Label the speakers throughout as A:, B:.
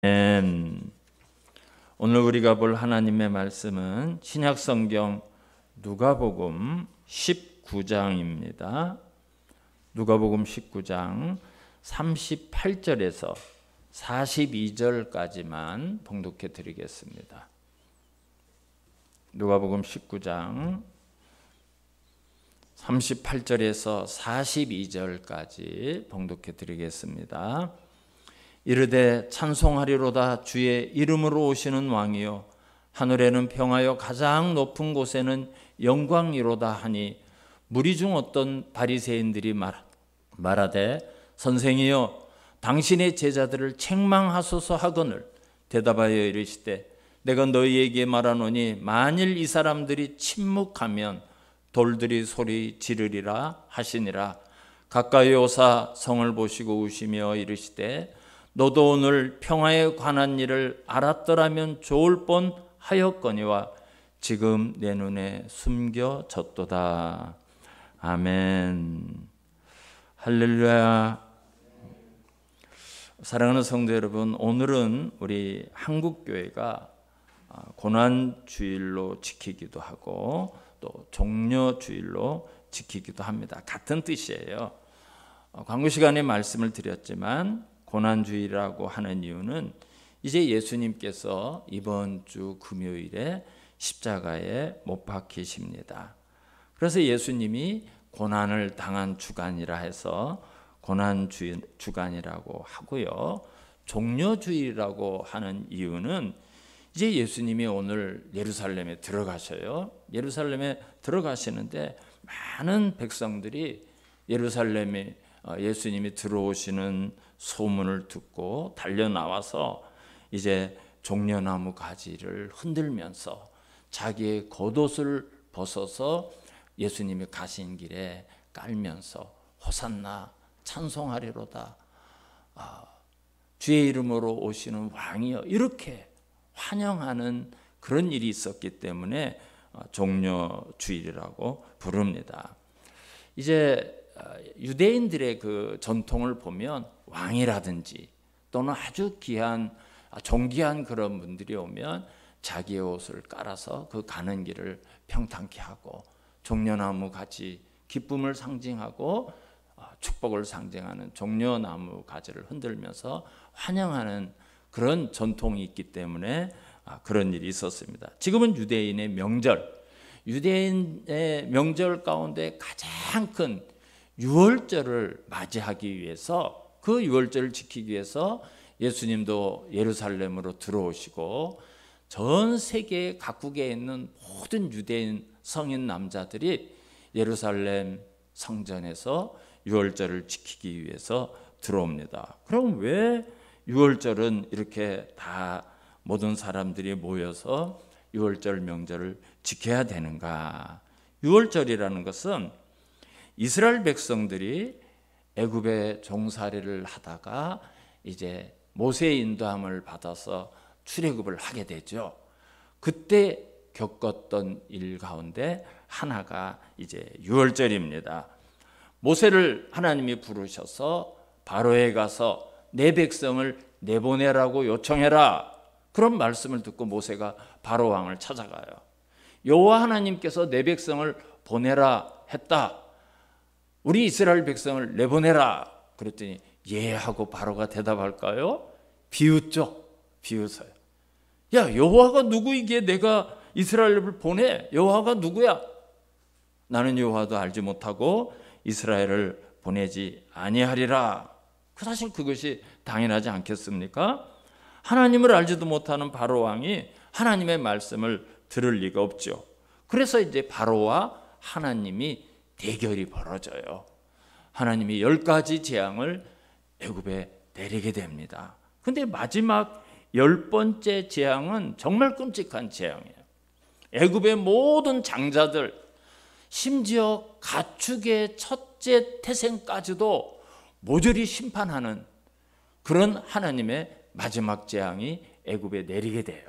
A: 오늘 우리가 볼 하나님의 말씀은 신약성경 누가복음 19장입니다. 누가복음 19장 38절에서 42절까지만 봉독해 드리겠습니다. 누가복음 19장 38절에서 42절까지 봉독해 드리겠습니다. 이르되 찬송하리로다 주의 이름으로 오시는 왕이요 하늘에는 평하여 가장 높은 곳에는 영광이로다 하니 무리 중 어떤 바리새인들이 말하되 선생이여 당신의 제자들을 책망하소서 하거늘 대답하여 이르시되 내가 너희에게 말하노니 만일 이 사람들이 침묵하면 돌들이 소리 지르리라 하시니라. 가까이 오사 성을 보시고 우시며 이르시되 너도 오늘 평화에 관한 일을 알았더라면 좋을 뻔 하였거니와 지금 내 눈에 숨겨졌도다. 아멘. 할렐루야. 사랑하는 성도 여러분, 오늘은 우리 한국교회가 고난주일로 지키기도 하고 또 종려주일로 지키기도 합니다. 같은 뜻이에요. 광고 시간에 말씀을 드렸지만 고난주일이라고 하는 이유는 이제 예수님께서 이번 주 금요일에 십자가에 못 박히십니다. 그래서 예수님이 고난을 당한 주간이라 해서 고난주간이라고 하고요. 종려주일이라고 하는 이유는 이제 예수님이 오늘 예루살렘에 들어가셔요. 예루살렘에 들어가시는데 많은 백성들이 예루살렘에 예수님이 들어오시는 소문을 듣고 달려나와서 이제 종려나무 가지를 흔들면서 자기의 겉옷을 벗어서 예수님이 가신 길에 깔면서 호산나 찬송하리로다 주의 이름으로 오시는 왕이여 이렇게 환영하는 그런 일이 있었기 때문에 종려주일이라고 부릅니다. 이제 유대인들의 그 전통을 보면 왕이라든지 또는 아주 귀한 존귀한 그런 분들이 오면 자기의 옷을 깔아서 그 가는 길을 평탄케 하고 종려나무 가지 기쁨을 상징하고 축복을 상징하는 종려나무 가지를 흔들면서 환영하는 그런 전통이 있기 때문에 그런 일이 있었습니다. 지금은 유대인의 명절, 유대인의 명절 가운데 가장 큰 유월절을 맞이하기 위해서 그 유월절을 지키기 위해서 예수님도 예루살렘으로 들어오시고 전 세계 각국에 있는 모든 유대인 성인 남자들이 예루살렘 성전에서 유월절을 지키기 위해서 들어옵니다. 그럼 왜 유월절은 이렇게 다 모든 사람들이 모여서 유월절 명절을 지켜야 되는가? 유월절이라는 것은 이스라엘 백성들이 애굽의 종살이를 하다가 이제 모세의 인도함을 받아서 출애굽을 하게 되죠. 그때 겪었던 일 가운데 하나가 이제 유월절입니다. 모세를 하나님이 부르셔서 바로에 가서 내 백성을 내보내라고 요청해라. 그런 말씀을 듣고 모세가 바로 왕을 찾아가요. 여호와 하나님께서 내 백성을 보내라 했다. 우리 이스라엘 백성을 내보내라. 그랬더니 예 하고 바로가 대답할까요? 비웃죠. 비웃어요. 야, 여호와가 누구이기에 내가 이스라엘을 보내? 여호와가 누구야? 나는 여호와도 알지 못하고 이스라엘을 보내지 아니하리라. 사실 그것이 당연하지 않겠습니까? 하나님을 알지도 못하는 바로 왕이 하나님의 말씀을 들을 리가 없죠. 그래서 이제 바로와 하나님이 대결이 벌어져요. 하나님이 10가지 재앙을 애굽에 내리게 됩니다. 근데 마지막 10번째 재앙은 정말 끔찍한 재앙이에요. 애굽의 모든 장자들, 심지어 가축의 첫째 태생까지도 모조리 심판하는 그런 하나님의 마지막 재앙이 애굽에 내리게 돼요.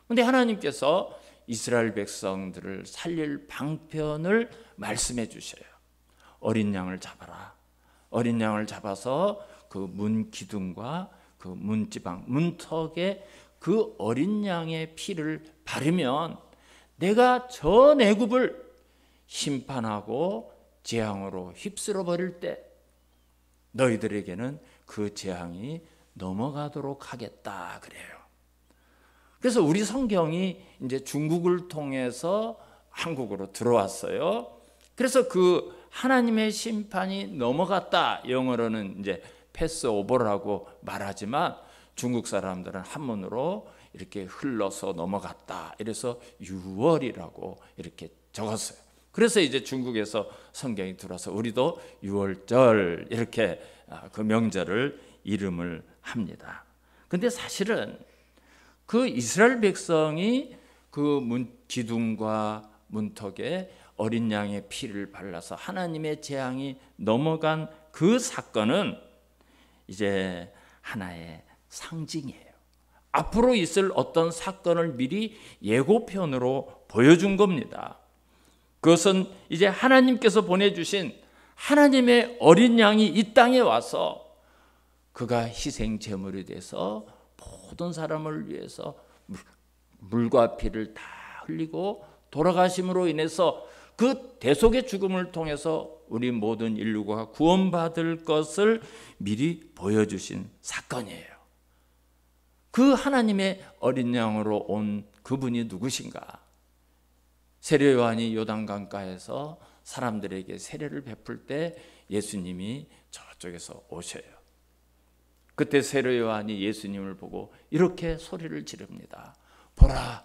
A: 그런데 하나님께서 이스라엘 백성들을 살릴 방편을 말씀해 주셔요. 어린 양을 잡아라. 어린 양을 잡아서 그 문 기둥과 그 그 문지방, 문턱에 그 어린 양의 피를 바르면 내가 전 애굽을 심판하고 재앙으로 휩쓸어 버릴 때 너희들에게는 그 재앙이 넘어가도록 하겠다 그래요. 그래서 우리 성경이 이제 중국을 통해서 한국으로 들어왔어요. 그래서 그 하나님의 심판이 넘어갔다, 영어로는 이제 패스오버라고 말하지만 중국 사람들은 한문으로 이렇게 흘러서 넘어갔다. 이래서 6월이라고 이렇게 적었어요. 그래서 이제 중국에서 성경이 들어서 우리도 6월절 이렇게 그 명절을 이름을 합니다. 근데 사실은 그 이스라엘 백성이 그 기둥과 문턱에 어린 양의 피를 발라서 하나님의 재앙이 넘어간 그 사건은 이제 하나의 상징이에요. 앞으로 있을 어떤 사건을 미리 예고편으로 보여준 겁니다. 그것은 이제 하나님께서 보내주신 하나님의 어린 양이 이 땅에 와서 그가 희생 제물이 돼서 모든 사람을 위해서 물과 피를 다 흘리고 돌아가심으로 인해서 그 대속의 죽음을 통해서 우리 모든 인류가 구원받을 것을 미리 보여주신 사건이에요. 그 하나님의 어린 양으로 온 그분이 누구신가? 세례 요한이 요단강가에서 사람들에게 세례를 베풀 때 예수님이 저쪽에서 오셔요. 그때 세례 요한이 예수님을 보고 이렇게 소리를 지릅니다. 보라,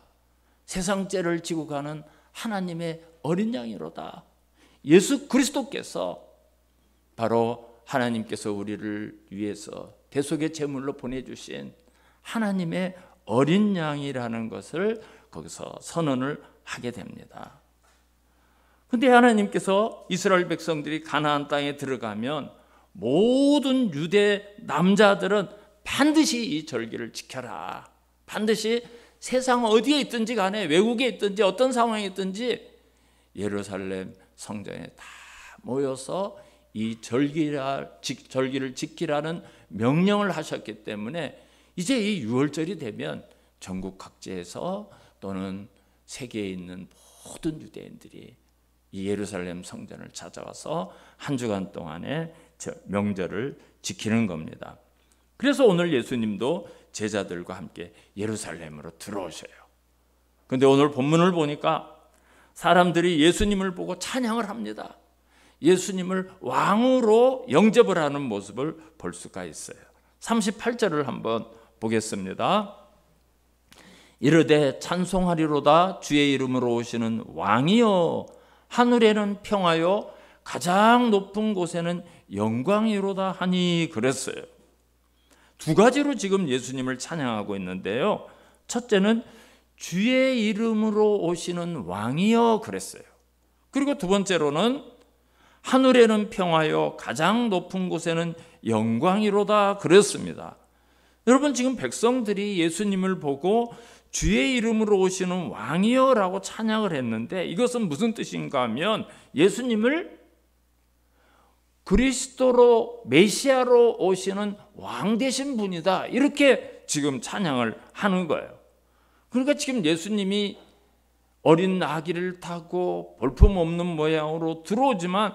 A: 세상 죄를 지고 가는 하나님의 어린 양이로다. 예수 그리스도께서 바로 하나님께서 우리를 위해서 대속의 제물로 보내주신 하나님의 어린 양이라는 것을 거기서 선언을 하게 됩니다. 그런데 하나님께서 이스라엘 백성들이 가나안 땅에 들어가면 모든 유대 남자들은 반드시 이 절기를 지켜라. 반드시 세상 어디에 있든지 간에 외국에 있든지 어떤 상황에 있든지 예루살렘 성전에 다 모여서 이 절기를 지키라는 명령을 하셨기 때문에 이제 이 6월절이 되면 전국 각지에서 또는 세계에 있는 모든 유대인들이 이 예루살렘 성전을 찾아와서 한 주간 동안의 명절을 지키는 겁니다. 그래서 오늘 예수님도 제자들과 함께 예루살렘으로 들어오셔요. 그런데 오늘 본문을 보니까 사람들이 예수님을 보고 찬양을 합니다. 예수님을 왕으로 영접을 하는 모습을 볼 수가 있어요. 38절을 한번 보겠습니다. 이르되 찬송하리로다 주의 이름으로 오시는 왕이여, 하늘에는 평화요 가장 높은 곳에는 영광이로다 하니 그랬어요. 두 가지로 지금 예수님을 찬양하고 있는데요. 첫째는 주의 이름으로 오시는 왕이여 그랬어요. 그리고 두 번째로는 하늘에는 평화요 가장 높은 곳에는 영광이로다 그랬습니다. 여러분, 지금 백성들이 예수님을 보고 주의 이름으로 오시는 왕이여 라고 찬양을 했는데 이것은 무슨 뜻인가 하면 예수님을 그리스도로 메시아로 오시는 왕 되신 분이다, 이렇게 지금 찬양을 하는 거예요. 그러니까 지금 예수님이 어린 아기를 타고 볼품없는 모양으로 들어오지만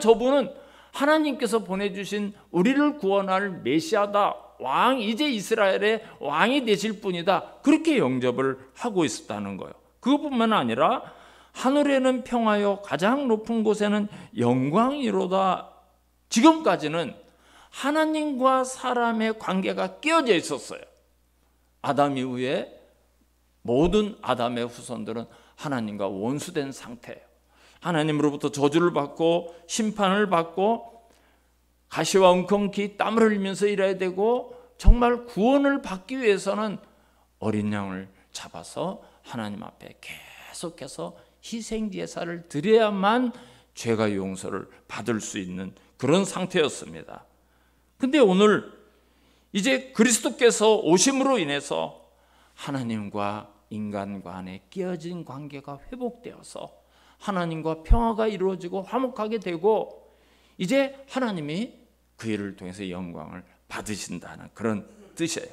A: 저분은 하나님께서 보내주신 우리를 구원할 메시아다, 왕, 이제 이스라엘의 왕이 되실 분이다, 그렇게 영접을 하고 있었다는 거예요. 그것뿐만 아니라 하늘에는 평화요 가장 높은 곳에는 영광이로다. 지금까지는 하나님과 사람의 관계가 깨어져 있었어요. 아담 이후에 모든 아담의 후손들은 하나님과 원수된 상태예요. 하나님으로부터 저주를 받고 심판을 받고 가시와 웅콩기 땀을 흘리면서 일해야 되고, 정말 구원을 받기 위해서는 어린 양을 잡아서 하나님 앞에 계속해서 희생 제사를 드려야만 죄가 용서를 받을 수 있는 그런 상태였습니다. 근데 오늘 이제 그리스도께서 오심으로 인해서 하나님과 인간 간에 깨어진 관계가 회복되어서 하나님과 평화가 이루어지고 화목하게 되고, 이제 하나님이 그 일을 통해서 영광을 받으신다는 그런 뜻이에요.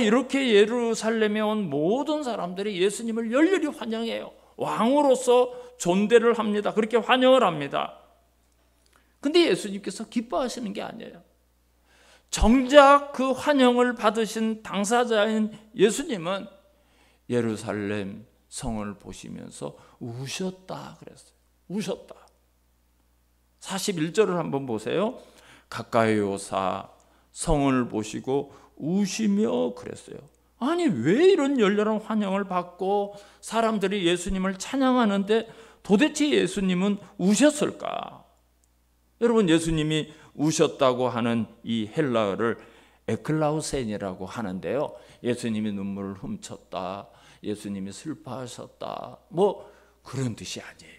A: 이렇게 예루살렘에 온 모든 사람들이 예수님을 열렬히 환영해요. 왕으로서 존대를 합니다. 그렇게 환영을 합니다. 근데 예수님께서 기뻐하시는 게 아니에요. 정작 그 환영을 받으신 당사자인 예수님은 예루살렘 성을 보시면서 우셨다 그랬어요. 우셨다. 41절을 한번 보세요. 가까이 오사 성을 보시고 우시며 그랬어요. 아니, 왜 이런 열렬한 환영을 받고 사람들이 예수님을 찬양하는데 도대체 예수님은 우셨을까? 여러분, 예수님이 우셨다고 하는 이 헬라어를 에클라우센이라고 하는데요, 예수님이 눈물을 훔쳤다, 예수님이 슬퍼하셨다, 뭐 그런 뜻이 아니에요.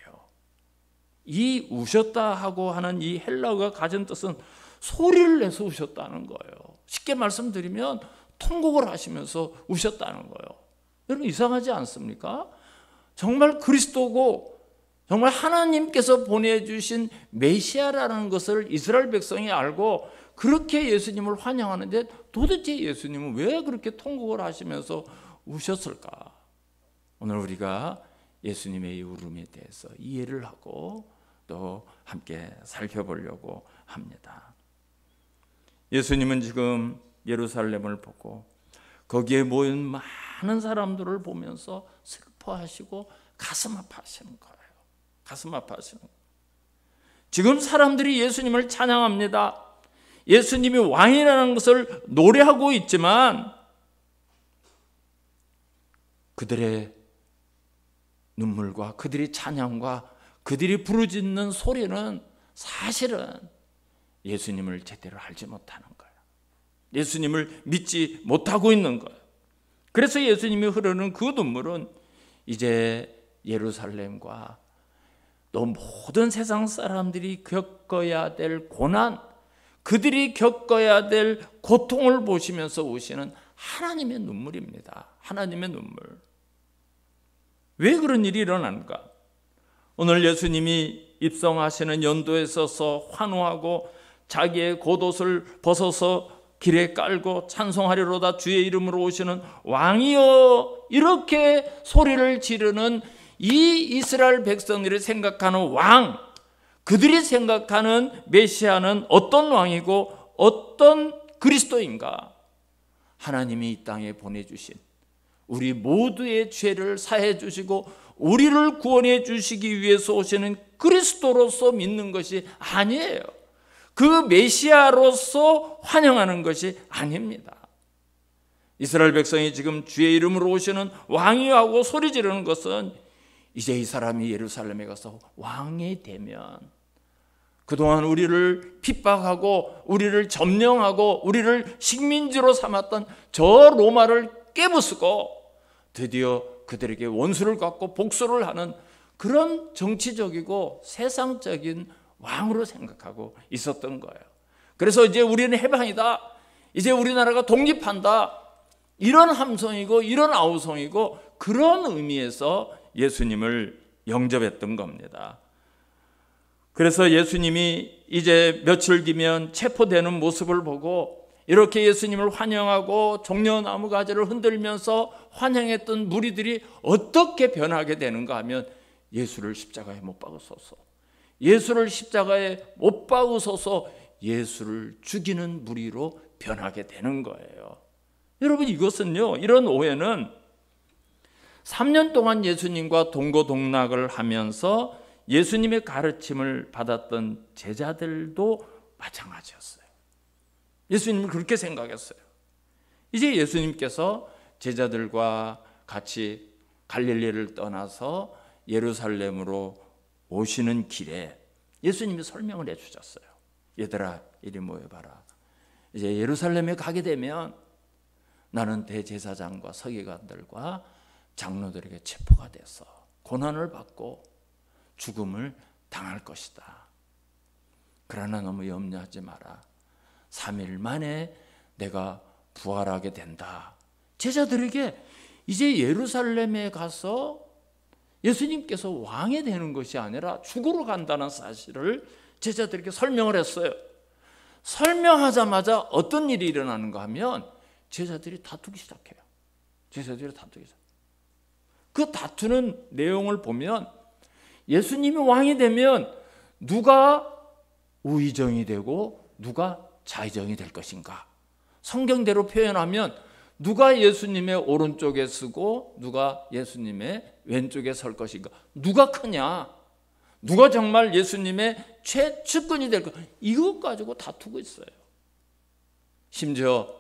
A: 이 우셨다 하고 하는 이 헬라어가 가진 뜻은 소리를 내서 우셨다는 거예요. 쉽게 말씀드리면 통곡을 하시면서 우셨다는 거예요. 여러분, 이상하지 않습니까? 정말 그리스도고 정말 하나님께서 보내주신 메시아라는 것을 이스라엘 백성이 알고 그렇게 예수님을 환영하는데 도대체 예수님은 왜 그렇게 통곡을 하시면서 우셨을까? 오늘 우리가 예수님의 이 울음에 대해서 이해를 하고 또 함께 살펴보려고 합니다. 예수님은 지금 예루살렘을 보고 거기에 모인 많은 사람들을 보면서 슬퍼하시고 가슴 아파하시는 거예요. 가슴 아파하시는 거예요. 지금 사람들이 예수님을 찬양합니다. 예수님이 왕이라는 것을 노래하고 있지만 그들의 눈물과 그들의 찬양과 그들이 부르짖는 소리는 사실은 예수님을 제대로 알지 못하는 거예요. 예수님을 믿지 못하고 있는 거예요. 그래서 예수님이 흐르는 그 눈물은 이제 예루살렘과 또 모든 세상 사람들이 겪어야 될 고난, 그들이 겪어야 될 고통을 보시면서 오시는 하나님의 눈물입니다. 하나님의 눈물. 왜 그런 일이 일어나는가? 오늘 예수님이 입성하시는 연도에 서서 환호하고 자기의 겉옷을 벗어서 길에 깔고 찬송하리로다 주의 이름으로 오시는 왕이여, 이렇게 소리를 지르는 이 이스라엘 백성들이 생각하는 왕, 그들이 생각하는 메시아는 어떤 왕이고 어떤 그리스도인가? 하나님이 이 땅에 보내주신 우리 모두의 죄를 사해 주시고 우리를 구원해 주시기 위해서 오시는 그리스도로서 믿는 것이 아니에요. 그 메시아로서 환영하는 것이 아닙니다. 이스라엘 백성이 지금 주의 이름으로 오시는 왕이여 하고 소리 지르는 것은 이제 이 사람이 예루살렘에 가서 왕이 되면 그동안 우리를 핍박하고 우리를 점령하고 우리를 식민지로 삼았던 저 로마를 깨부수고 드디어 그들에게 원수를 갚고 복수를 하는 그런 정치적이고 세상적인 왕으로 생각하고 있었던 거예요. 그래서 이제 우리는 해방이다, 이제 우리나라가 독립한다, 이런 함성이고 이런 아우성이고 그런 의미에서 예수님을 영접했던 겁니다. 그래서 예수님이 이제 며칠 뒤면 체포되는 모습을 보고 이렇게 예수님을 환영하고 종려나무 가지를 흔들면서 환영했던 무리들이 어떻게 변하게 되는가 하면 예수를 십자가에 못 박으소서, 예수를 십자가에 못 박으소서, 예수를 죽이는 무리로 변하게 되는 거예요. 여러분, 이것은요, 이런 오해는 3년 동안 예수님과 동고동락을 하면서 예수님의 가르침을 받았던 제자들도 마찬가지였어요. 예수님은 그렇게 생각했어요. 이제 예수님께서 제자들과 같이 갈릴리를 떠나서 예루살렘으로 오시는 길에 예수님이 설명을 해주셨어요. 얘들아, 이리 모여봐라. 이제 예루살렘에 가게 되면 나는 대제사장과 서기관들과 장로들에게 체포가 돼서 고난을 받고 죽음을 당할 것이다. 그러나 너무 염려하지 마라. 3일 만에 내가 부활하게 된다. 제자들에게 이제 예루살렘에 가서 예수님께서 왕이 되는 것이 아니라 죽으러 간다는 사실을 제자들에게 설명을 했어요. 설명하자마자 어떤 일이 일어나는가 하면 제자들이 다투기 시작해요. 제자들이 다투기 시작. 그 다투는 내용을 보면 예수님이 왕이 되면 누가 우의정이 되고 누가 좌의정이 될 것인가? 성경대로 표현하면 누가 예수님의 오른쪽에 서고 누가 예수님의 왼쪽에 설 것인가? 누가 크냐? 누가 정말 예수님의 최측근이 될 것? 이것 가지고 다투고 있어요. 심지어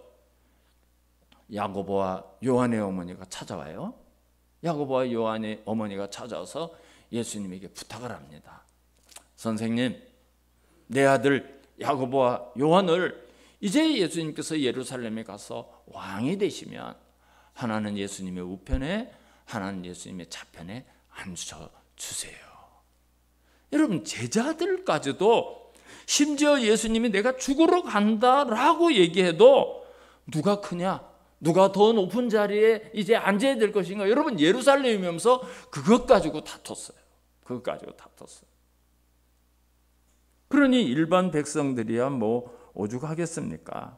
A: 야고보와 요한의 어머니가 찾아와요. 야고보와 요한의 어머니가 찾아와서 예수님에게 부탁을 합니다. 선생님, 내 아들 야고보와 요한을 이제 예수님께서 예루살렘에 가서 왕이 되시면 하나는 예수님의 우편에 하나는 예수님의 좌편에 앉혀주세요. 여러분, 제자들까지도 심지어 예수님이 내가 죽으러 간다라고 얘기해도 누가 크냐, 누가 더 높은 자리에 이제 앉아야 될 것인가, 여러분 예루살렘이면서 그것 가지고 다퉜어요. 그것 가지고 다퉜어요. 그러니 일반 백성들이야 뭐 오죽하겠습니까?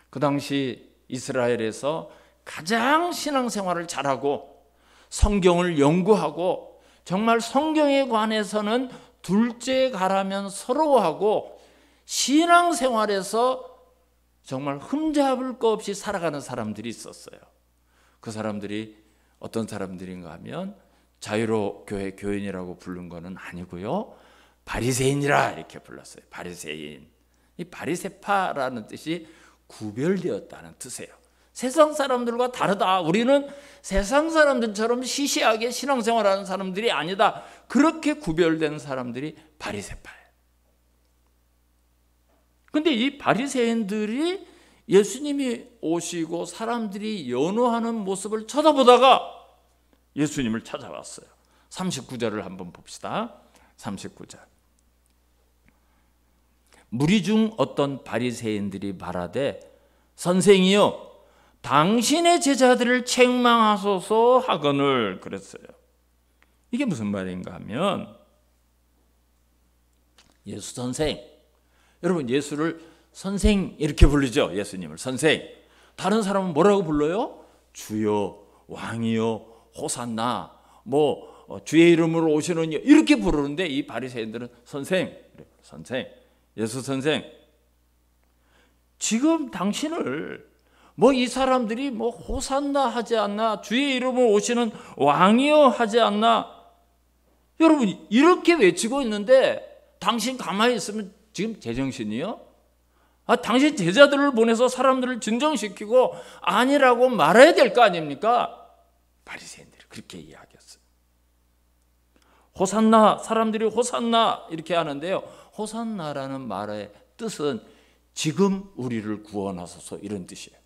A: 그 당시 이스라엘에서 가장 신앙생활을 잘하고 성경을 연구하고 정말 성경에 관해서는 둘째 가라면 서러워하고 신앙생활에서 정말 흠잡을 거 없이 살아가는 사람들이 있었어요. 그 사람들이 어떤 사람들인가 하면 자유로 교회 교인이라고 부른 거는 아니고요, 바리새인이라 이렇게 불렀어요. 바리새인. 이 바리새파라는 뜻이 구별되었다는 뜻이에요. 세상 사람들과 다르다. 우리는 세상 사람들처럼 시시하게 신앙생활하는 사람들이 아니다. 그렇게 구별된 사람들이 바리새파예요. 근데 이 바리새인들이 예수님이 오시고 사람들이 연호하는 모습을 쳐다보다가 예수님을 찾아왔어요. 39절을 한번 봅시다. 39절. 무리 중 어떤 바리새인들이 말하되 선생이여 당신의 제자들을 책망하소서 하거늘 그랬어요. 이게 무슨 말인가 하면 예수 선생, 여러분 예수를 선생 이렇게 부르죠. 예수님을 선생. 다른 사람은 뭐라고 불러요? 주여, 왕이여, 호산나, 주의 이름으로 오시는 이렇게 부르는데 이 바리새인들은 선생, 선생, 예수 선생. 지금 당신을 이 사람들이 호산나 하지 않나, 주의 이름으로 오시는 왕이여 하지 않나, 여러분 이렇게 외치고 있는데 당신 가만히 있으면 지금 제정신이요? 당신 제자들을 보내서 사람들을 진정시키고 아니라고 말해야 될 거 아닙니까? 바리새인들이 그렇게 이야기했어요. 호산나, 사람들이 호산나 이렇게 하는데요, 호산나라는 말의 뜻은 지금 우리를 구원하소서 이런 뜻이에요.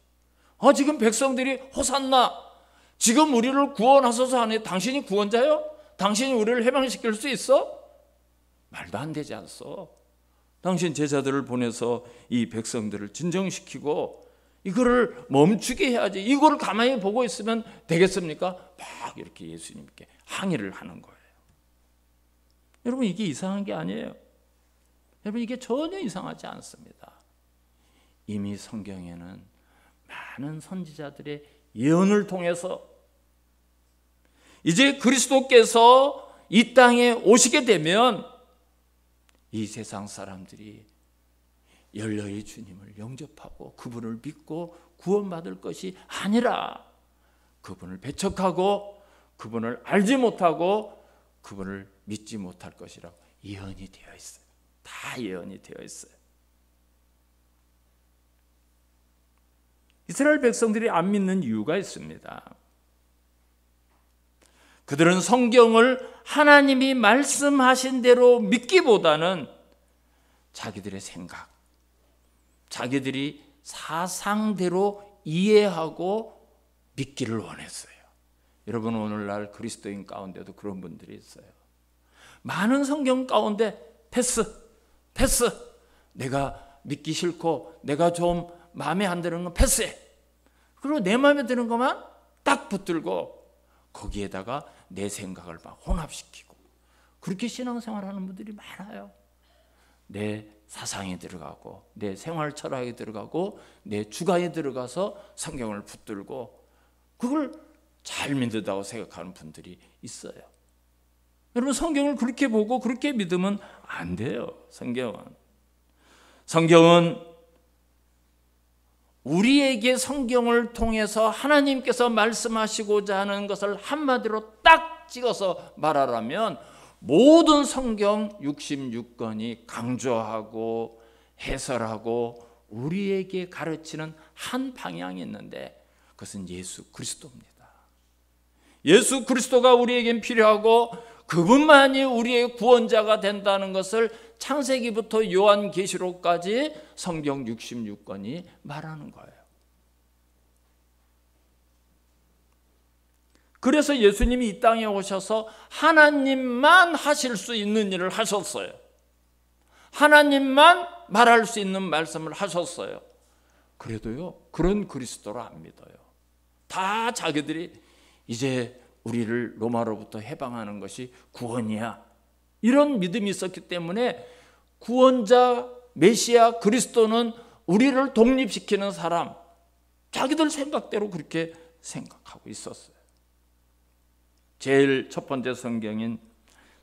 A: 지금 백성들이 호산나, 지금 우리를 구원하소서 하니 당신이 구원자요? 당신이 우리를 해방시킬 수 있어? 말도 안 되지 않소. 당신 제자들을 보내서 이 백성들을 진정시키고 이거를 멈추게 해야지. 이거를 가만히 보고 있으면 되겠습니까? 막 이렇게 예수님께 항의를 하는 거예요. 여러분 이게 이상한 게 아니에요. 여러분 이게 전혀 이상하지 않습니다. 이미 성경에는 많은 선지자들의 예언을 통해서 이제 그리스도께서 이 땅에 오시게 되면 이 세상 사람들이 열렬히 주님을 영접하고 그분을 믿고 구원받을 것이 아니라 그분을 배척하고 그분을 알지 못하고 그분을 믿지 못할 것이라고 예언이 되어 있어요. 다 예언이 되어 있어요. 이스라엘 백성들이 안 믿는 이유가 있습니다. 그들은 성경을 하나님이 말씀하신 대로 믿기보다는 자기들의 생각, 자기들이 사상대로 이해하고 믿기를 원했어요. 여러분 오늘날 그리스도인 가운데도 그런 분들이 있어요. 많은 성경 가운데 패스. 내가 믿기 싫고 내가 좀 마음에 안 드는 건 패스해. 그리고 내 마음에 드는 것만 딱 붙들고 거기에다가 내 생각을 막 혼합시키고 그렇게 신앙생활하는 분들이 많아요. 내 사상에 들어가고 내 생활 철학에 들어가고 내 주관에 들어가서 성경을 붙들고 그걸 잘 믿는다고 생각하는 분들이 있어요. 여러분, 성경을 그렇게 보고 그렇게 믿으면 안 돼요. 성경은 우리에게 성경을 통해서 하나님께서 말씀하시고자 하는 것을 한마디로 딱 찍어서 말하라면 모든 성경 66권이 강조하고 해설하고 우리에게 가르치는 한 방향이 있는데 그것은 예수 그리스도입니다. 예수 그리스도가 우리에겐 필요하고 그분만이 우리의 구원자가 된다는 것을 창세기부터 요한계시록까지 성경 66권이 말하는 거예요. 그래서 예수님이 이 땅에 오셔서 하나님만 하실 수 있는 일을 하셨어요. 하나님만 말할 수 있는 말씀을 하셨어요. 그래도요, 그런 그리스도를 안 믿어요. 다 자기들이 이제 우리를 로마로부터 해방하는 것이 구원이야, 이런 믿음이 있었기 때문에 구원자 메시아 그리스도는 우리를 독립시키는 사람, 자기들 생각대로 그렇게 생각하고 있었어요. 제일 첫 번째 성경인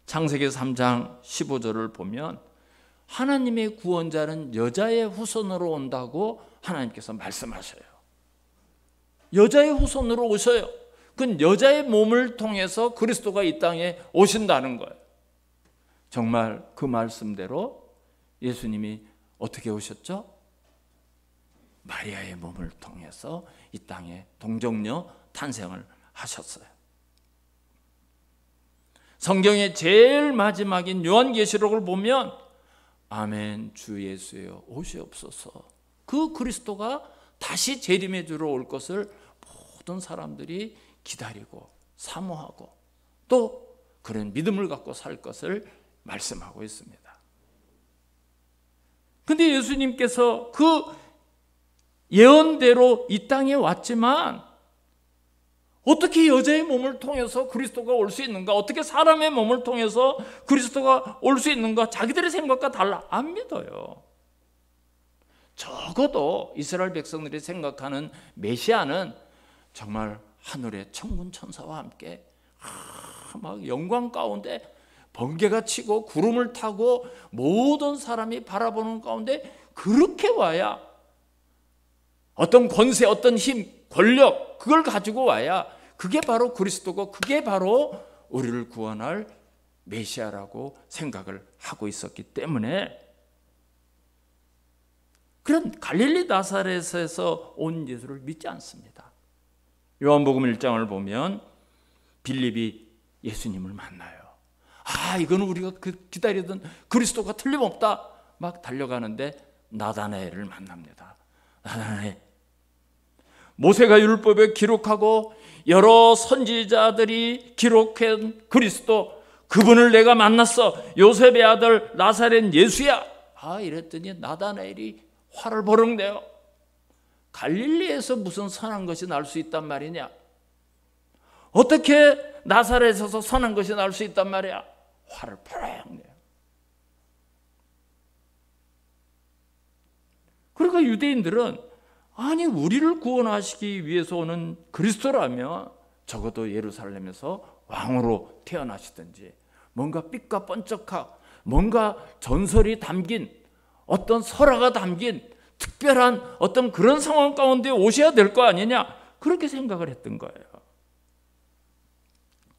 A: 창세기 3장 15절을 보면 하나님의 구원자는 여자의 후손으로 온다고 하나님께서 말씀하셔요. 여자의 후손으로 오셔요. 그건 여자의 몸을 통해서 그리스도가 이 땅에 오신다는 거예요. 정말 그 말씀대로 예수님이 어떻게 오셨죠? 마리아의 몸을 통해서 이 땅에 동정녀 탄생을 하셨어요. 성경의 제일 마지막인 요한계시록을 보면 아멘 주 예수여 오시옵소서, 그 그리스도가 다시 재림의 주로 올 것을 모든 사람들이 기다리고 사모하고 또 그런 믿음을 갖고 살 것을 말씀하고 있습니다. 그런데 예수님께서 그 예언대로 이 땅에 왔지만 어떻게 여자의 몸을 통해서 그리스도가 올 수 있는가? 어떻게 사람의 몸을 통해서 그리스도가 올 수 있는가? 자기들의 생각과 달라 안 믿어요. 적어도 이스라엘 백성들이 생각하는 메시아는 정말 하늘의 천군 천사와 함께 막 영광 가운데 번개가 치고 구름을 타고 모든 사람이 바라보는 가운데 그렇게 와야, 어떤 권세, 어떤 힘, 권력, 그걸 가지고 와야 그게 바로 그리스도고 그게 바로 우리를 구원할 메시아라고 생각을 하고 있었기 때문에 그런 갈릴리 나사렛에서 온 예수를 믿지 않습니다. 요한복음 1장을 보면 빌립이 예수님을 만나요. 이거는 우리가 기다리던 그리스도가 틀림없다. 막 달려가는데 나다나엘을 만납니다. 나다나엘, 모세가 율법에 기록하고 여러 선지자들이 기록한 그리스도, 그분을 내가 만났어. 요셉의 아들 나사렛 예수야. 이랬더니 나다나엘이 화를 버럭 내요. 갈릴리에서 무슨 선한 것이 날 수 있단 말이냐? 어떻게 나사렛에서 선한 것이 날 수 있단 말이야? 화를 버럭 내요. 그러니까 유대인들은 아니 우리를 구원하시기 위해서 오는 그리스도라면 적어도 예루살렘에서 왕으로 태어나시든지 뭔가 빛과 번쩍하고 뭔가 전설이 담긴 어떤 설화가 담긴 특별한 어떤 그런 상황 가운데 오셔야 될 거 아니냐, 그렇게 생각을 했던 거예요.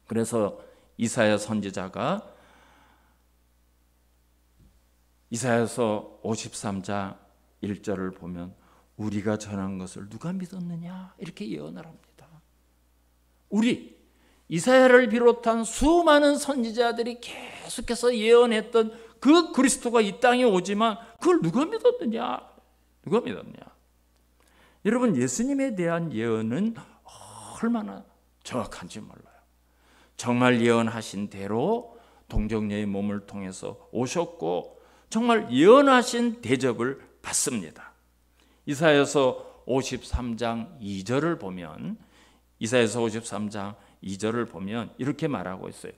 A: 그래서 이사야 선지자가 이사야서 53장 1절을 보면 우리가 전한 것을 누가 믿었느냐 이렇게 예언을 합니다. 우리 이사야를 비롯한 수많은 선지자들이 계속해서 예언했던 그 그리스도가 이 땅에 오지만 그걸 누가 믿었느냐? 누가 믿었냐? 여러분, 예수님에 대한 예언은 얼마나 정확한지 몰라요. 정말 예언하신 대로 동정녀의 몸을 통해서 오셨고 정말 예언하신 대접을 받습니다. 이사야서 53장 2절을 보면 이사야서 53장 2절을 보면 이렇게 말하고 있어요.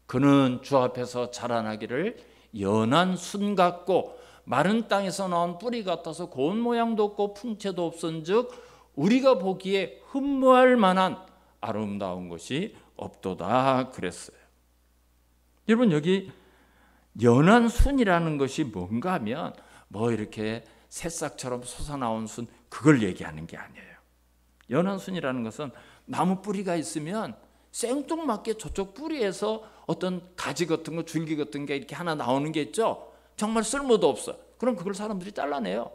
A: 그는 주 앞에서 자라나기를 연한 순 같고 마른 땅에서 나온 뿌리 같아서 고운 모양도 없고 풍채도 없은즉 우리가 보기에 흠모할 만한 아름다운 것이 없도다 그랬어요. 여러분, 여기 연한 순이라는 것이 뭔가 하면 뭐 이렇게 새싹처럼 솟아나온 순, 그걸 얘기하는 게 아니에요. 연한 순이라는 것은 나무 뿌리가 있으면 생뚱맞게 저쪽 뿌리에서 어떤 가지 같은 거, 줄기 같은 게 이렇게 하나 나오는 게 있죠. 정말 쓸모도 없어. 그럼 그걸 사람들이 잘라내요.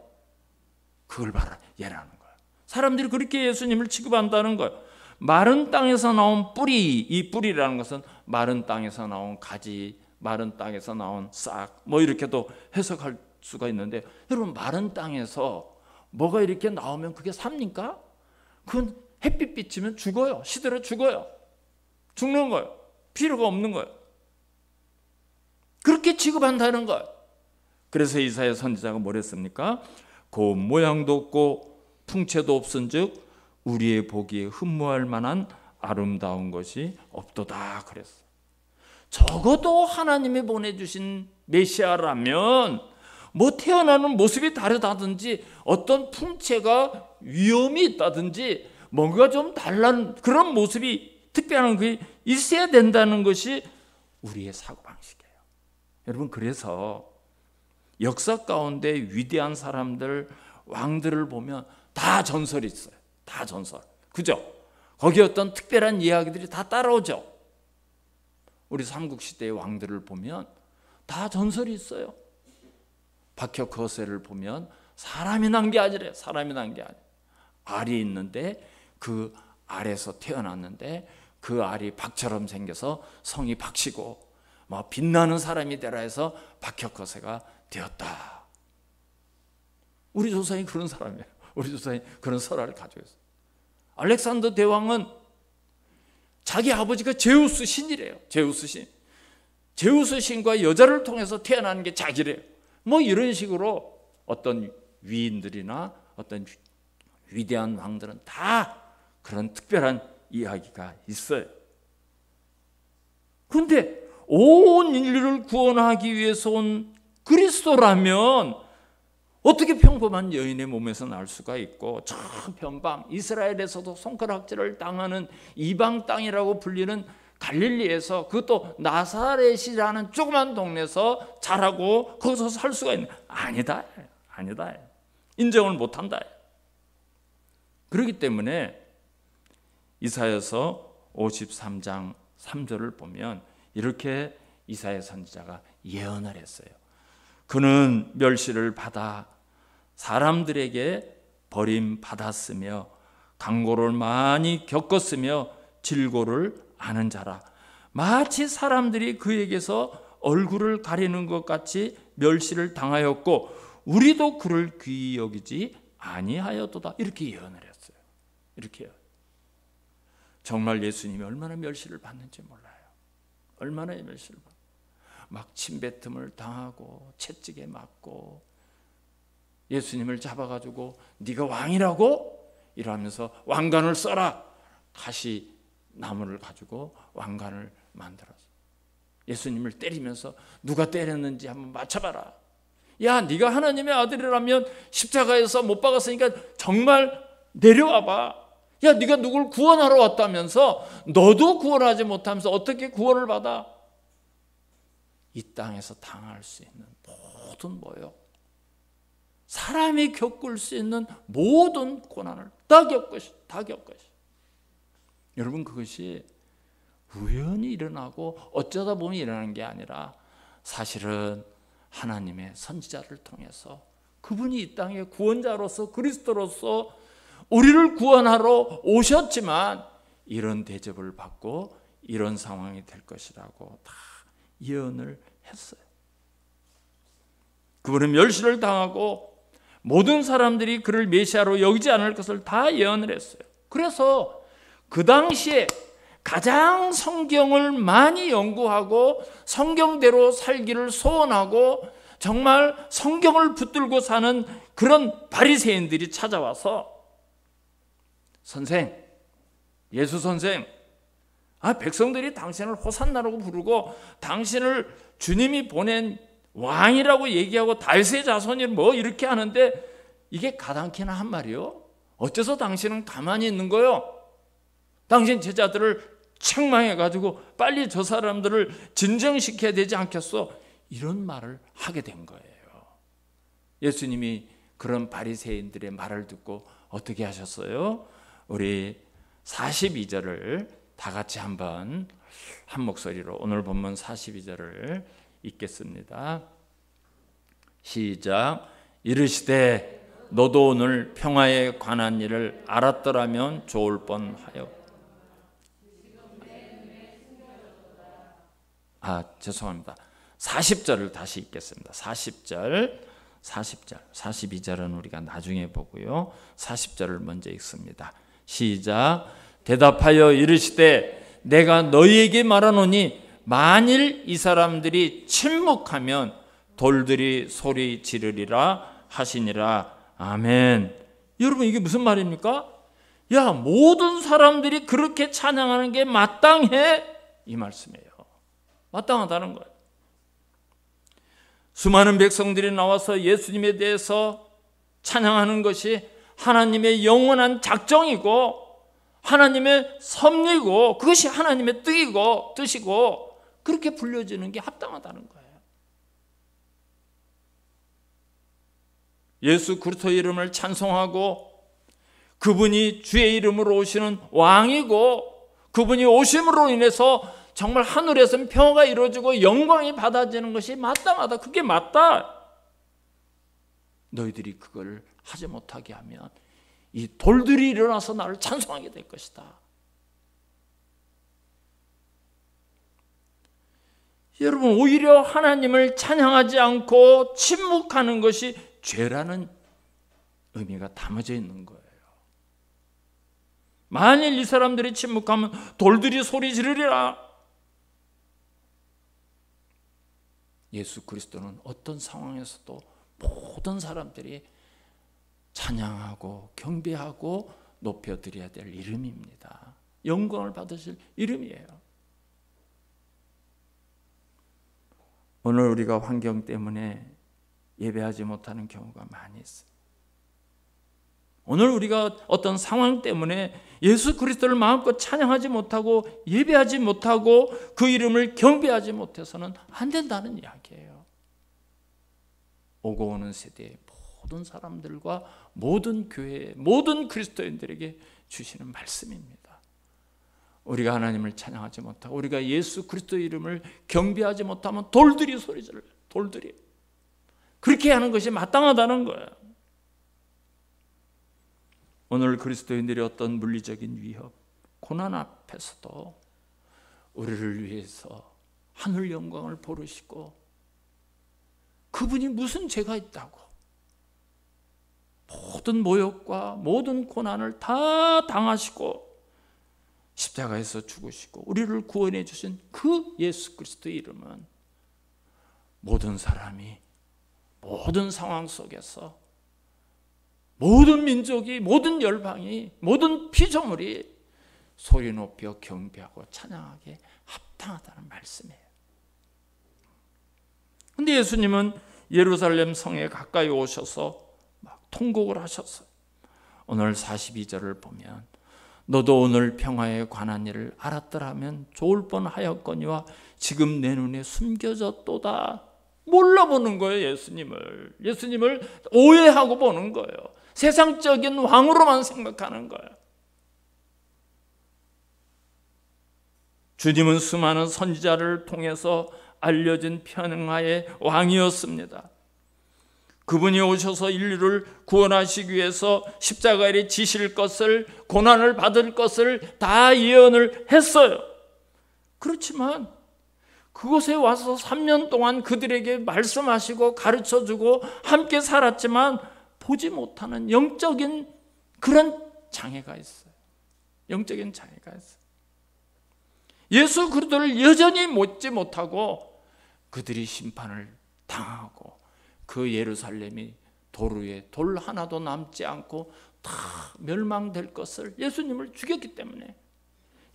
A: 그걸 봐라, 얘라는 거예요. 사람들이 그렇게 예수님을 취급한다는 거예요. 마른 땅에서 나온 뿌리, 이 뿌리라는 것은 마른 땅에서 나온 가지, 마른 땅에서 나온 싹, 뭐 이렇게도 해석할 수가 있는데, 여러분, 마른 땅에서 뭐가 이렇게 나오면 그게 삽니까? 그건 햇빛 비치면 죽어요. 시들어 죽어요. 죽는 거예요. 필요가 없는 거예요. 그렇게 취급한다는 거예요. 그래서 이사야 선지자가 뭐랬습니까? 고운 모양도 없고 풍채도 없은즉 우리의 보기에 흠모할 만한 아름다운 것이 없도다 그랬어요. 적어도 하나님이 보내주신 메시아라면 뭐 태어나는 모습이 다르다든지 어떤 풍채가 위험이 있다든지 뭔가 좀 달라는 그런 모습이, 특별한 게 있어야 된다는 것이 우리의 사고방식이에요. 여러분, 그래서 역사 가운데 위대한 사람들, 왕들을 보면 다 전설이 있어요. 다 전설. 그죠? 거기 어떤 특별한 이야기들이 다 따라오죠. 우리 삼국시대의 왕들을 보면 다 전설이 있어요. 박혁거세를 보면 사람이 난 게 아니래요. 사람이 난 게 아니에요. 알이 있는데 그 알에서 태어났는데 그 알이 박처럼 생겨서 성이 박씨고 막 빛나는 사람이 되라 해서 박혁거세가 되었다. 우리 조상이 그런 사람이에요. 우리 조상이 그런 설화를 가지고 있어요. 알렉산더 대왕은 자기 아버지가 제우스 신이래요. 제우스 신. 제우스 신과 여자를 통해서 태어나는 게 자기래요. 뭐 이런 식으로 어떤 위인들이나 어떤 위대한 왕들은 다 그런 특별한 이야기가 있어요. 그런데 온 인류를 구원하기 위해서 온 그리스도라면 어떻게 평범한 여인의 몸에서 날 수가 있고, 저 변방 이스라엘에서도 손가락질을 당하는 이방 땅이라고 불리는 갈릴리에서, 그것도 나사렛이라는 조그만 동네에서 자라고 거기서 살 수가 있는? 아니다. 아니다. 인정을 못한다. 그렇기 때문에 이사야서 53장 3절을 보면 이렇게 이사야 선지자가 예언을 했어요. 그는 멸시를 받아 사람들에게 버림받았으며 강고를 많이 겪었으며 질고를 아는 자라. 마치 사람들이 그에게서 얼굴을 가리는 것 같이 멸시를 당하였고 우리도 그를 귀히 여기지 아니하였도다. 이렇게 예언을 했어요. 이렇게요. 정말 예수님이 얼마나 멸시를 받는지 몰라요. 얼마나 멸시를 받는지. 막 침뱉음을 당하고 채찍에 맞고 예수님을 잡아가지고 네가 왕이라고? 이러면서 왕관을 써라. 가시 나무를 가지고 왕관을 만들었어. 예수님을 때리면서 누가 때렸는지 한번 맞춰봐라. 야, 네가 하나님의 아들이라면 십자가에서 못 박았으니까 정말 내려와봐. 야, 네가 누굴 구원하러 왔다면서 너도 구원하지 못하면서 어떻게 구원을 받아? 이 땅에서 당할 수 있는 모든 모욕, 사람이 겪을 수 있는 모든 고난을 다 겪으시. 여러분, 그것이 우연히 일어나고 어쩌다 보면 일어나는 게 아니라 사실은 하나님의 선지자를 통해서 그분이 이 땅의 구원자로서 그리스도로서 우리를 구원하러 오셨지만 이런 대접을 받고 이런 상황이 될 것이라고 다 예언을 했어요. 그분은 멸시를 당하고 모든 사람들이 그를 메시아로 여기지 않을 것을 다 예언을 했어요. 그래서 그 당시에 가장 성경을 많이 연구하고 성경대로 살기를 소원하고 정말 성경을 붙들고 사는 그런 바리새인들이 찾아와서 선생, 예수 선생, 백성들이 당신을 호산나라고 부르고 당신을 주님이 보낸 왕이라고 얘기하고 다윗의 자손이 뭐 이렇게 하는데 이게 가당키나 한 말이요? 어째서 당신은 가만히 있는 거요? 당신 제자들을 책망해가지고 빨리 저 사람들을 진정시켜야 되지 않겠어? 이런 말을 하게 된 거예요. 예수님이 그런 바리새인들의 말을 듣고 어떻게 하셨어요? 우리 42절을 다 같이 한번 한 목소리로 오늘 본문 42절을 읽겠습니다. 시작. 이르시되 너도 오늘 평화에 관한 일을 알았더라면 좋을 뻔하여. 죄송합니다. 40절을 다시 읽겠습니다. 40절, 42절은 우리가 나중에 보고요. 40절을 먼저 읽습니다. 시작. 대답하여 이르시되 내가 너희에게 말하노니 만일 이 사람들이 침묵하면 돌들이 소리 지르리라 하시니라. 아멘. 여러분 이게 무슨 말입니까? 야, 모든 사람들이 그렇게 찬양하는 게 마땅해, 이 말씀이에요. 마땅하다는 거예요. 수많은 백성들이 나와서 예수님에 대해서 찬양하는 것이 하나님의 영원한 작정이고 하나님의 섭리고 그것이 하나님의 뜻이고 그렇게 불려지는 게 합당하다는 거예요. 예수 그리스도의 이름을 찬송하고 그분이 주의 이름으로 오시는 왕이고 그분이 오심으로 인해서 정말 하늘에서는 평화가 이루어지고 영광이 받아지는 것이 마땅하다. 그게 맞다. 너희들이 그걸 하지 못하게 하면 이 돌들이 일어나서 나를 찬송하게 될 것이다. 여러분, 오히려 하나님을 찬양하지 않고 침묵하는 것이 죄라는 의미가 담아져 있는 거예요. 만일 이 사람들이 침묵하면 돌들이 소리 지르리라. 예수 그리스도는 어떤 상황에서도 모든 사람들이 찬양하고 경배하고 높여드려야 될 이름입니다. 영광을 받으실 이름이에요. 오늘 우리가 환경 때문에 예배하지 못하는 경우가 많이 있어요. 오늘 우리가 어떤 상황 때문에 예수 그리스도를 마음껏 찬양하지 못하고 예배하지 못하고 그 이름을 경배하지 못해서는 안 된다는 이야기예요. 오고 오는 세대의 모든 사람들과 모든 교회, 모든 그리스도인들에게 주시는 말씀입니다. 우리가 하나님을 찬양하지 못하고 우리가 예수 그리스도의 이름을 경배하지 못하면 돌들이 소리 질러요. 돌들이. 그렇게 하는 것이 마땅하다는 거예요. 오늘 그리스도인들이 어떤 물리적인 위협, 고난 앞에서도 우리를 위해서 하늘 영광을 보르시고 그분이 무슨 죄가 있다고 모든 모욕과 모든 고난을 다 당하시고 십자가에서 죽으시고 우리를 구원해 주신 그 예수 그리스도의 이름은 모든 사람이 모든 상황 속에서 모든 민족이, 모든 열방이, 모든 피조물이 소리 높여 경배하고 찬양하게 합당하다는 말씀이에요. 그런데 예수님은 예루살렘 성에 가까이 오셔서 막 통곡을 하셨어요. 오늘 42절을 보면 너도 오늘 평화에 관한 일을 알았더라면 좋을 뻔하였거니와 지금 내 눈에 숨겨졌도다. 몰라보는 거예요. 예수님을 오해하고 보는 거예요. 세상적인 왕으로만 생각하는 거예요. 주님은 수많은 선지자를 통해서 알려진 평화의 왕이었습니다. 그분이 오셔서 인류를 구원하시기 위해서 십자가에 지실 것을, 고난을 받을 것을 다 예언을 했어요. 그렇지만 그곳에 와서 3년 동안 그들에게 말씀하시고 가르쳐주고 함께 살았지만 보지 못하는 영적인 그런 장애가 있어요. 영적인 장애가 있어요. 예수 그리스도를 여전히 믿지 못하고 그들이 심판을 당하고 그 예루살렘이 돌 위에 돌 하나도 남지 않고 다 멸망될 것을 예수님을 죽였기 때문에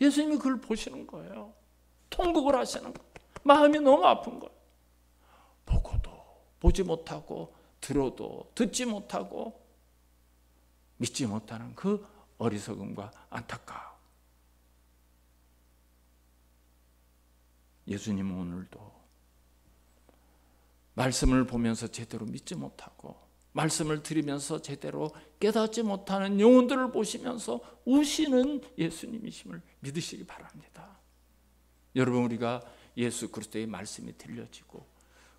A: 예수님이 그걸 보시는 거예요. 통곡을 하시는 거예요. 마음이 너무 아픈 거예요. 보고도 보지 못하고 들어도 듣지 못하고 믿지 못하는 그 어리석음과 안타까움. 예수님은 오늘도 말씀을 보면서 제대로 믿지 못하고 말씀을 들으면서 제대로 깨닫지 못하는 영혼들을 보시면서 우시는 예수님이심을 믿으시기 바랍니다. 여러분, 우리가 예수 그리스도의 말씀이 들려지고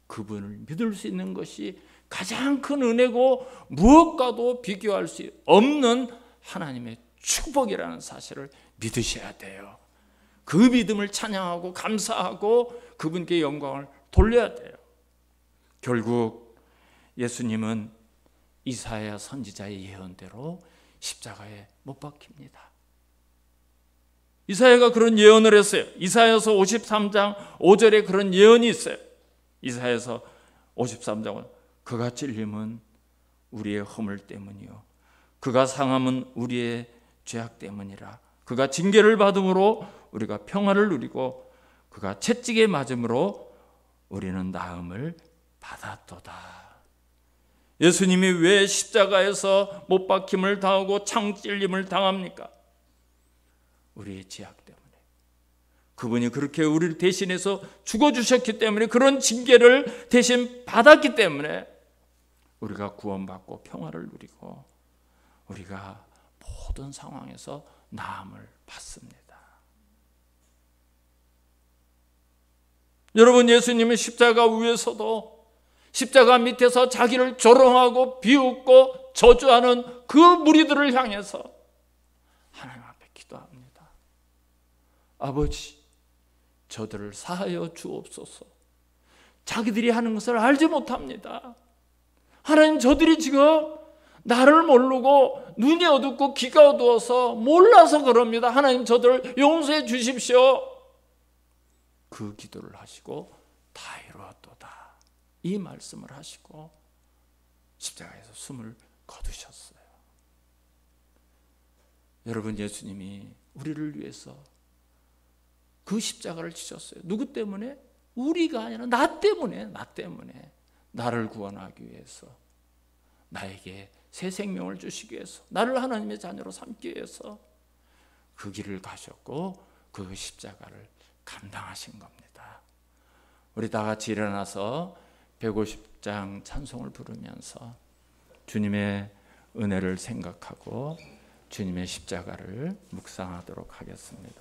A: 그분을 믿을 수 있는 것이 가장 큰 은혜고 무엇과도 비교할 수 없는 하나님의 축복이라는 사실을 믿으셔야 돼요. 그 믿음을 찬양하고 감사하고 그분께 영광을 돌려야 돼요. 결국 예수님은 이사야 선지자의 예언대로 십자가에 못 박힙니다. 이사야가 그런 예언을 했어요. 이사야서 53장 5절에 그런 예언이 있어요. 이사야서 53장은 그가 찔림은 우리의 허물 때문이요 그가 상함은 우리의 죄악 때문이라. 그가 징계를 받음으로 우리가 평화를 누리고 그가 채찍에 맞음으로 우리는 나음을 받았도다. 예수님이 왜 십자가에서 못 박힘을 당하고 창찔림을 당합니까? 우리의 죄악 때문에. 그분이 그렇게 우리를 대신해서 죽어주셨기 때문에, 그런 징계를 대신 받았기 때문에 우리가 구원받고 평화를 누리고 우리가 모든 상황에서 나음을 받습니다. 여러분, 예수님은 십자가 위에서도 십자가 밑에서 자기를 조롱하고 비웃고 저주하는 그 무리들을 향해서 하나님 앞에 기도합니다. 아버지, 저들을 사하여 주옵소서. 자기들이 하는 것을 알지 못합니다. 하나님, 저들이 지금 나를 모르고 눈이 어둡고 귀가 어두워서 몰라서 그럽니다. 하나님, 저들을 용서해 주십시오. 그 기도를 하시고 다 이루었도다, 이 말씀을 하시고 십자가에서 숨을 거두셨어요. 여러분, 예수님이 우리를 위해서 그 십자가를 지셨어요. 누구 때문에? 우리가 아니라 나 때문에. 나를 구원하기 위해서, 나에게 새 생명을 주시기 위해서, 나를 하나님의 자녀로 삼기 위해서 그 길을 가셨고 그 십자가를 감당하신 겁니다. 우리 다 같이 일어나서 150장 찬송을 부르면서 주님의 은혜를 생각하고 주님의 십자가를 묵상하도록 하겠습니다.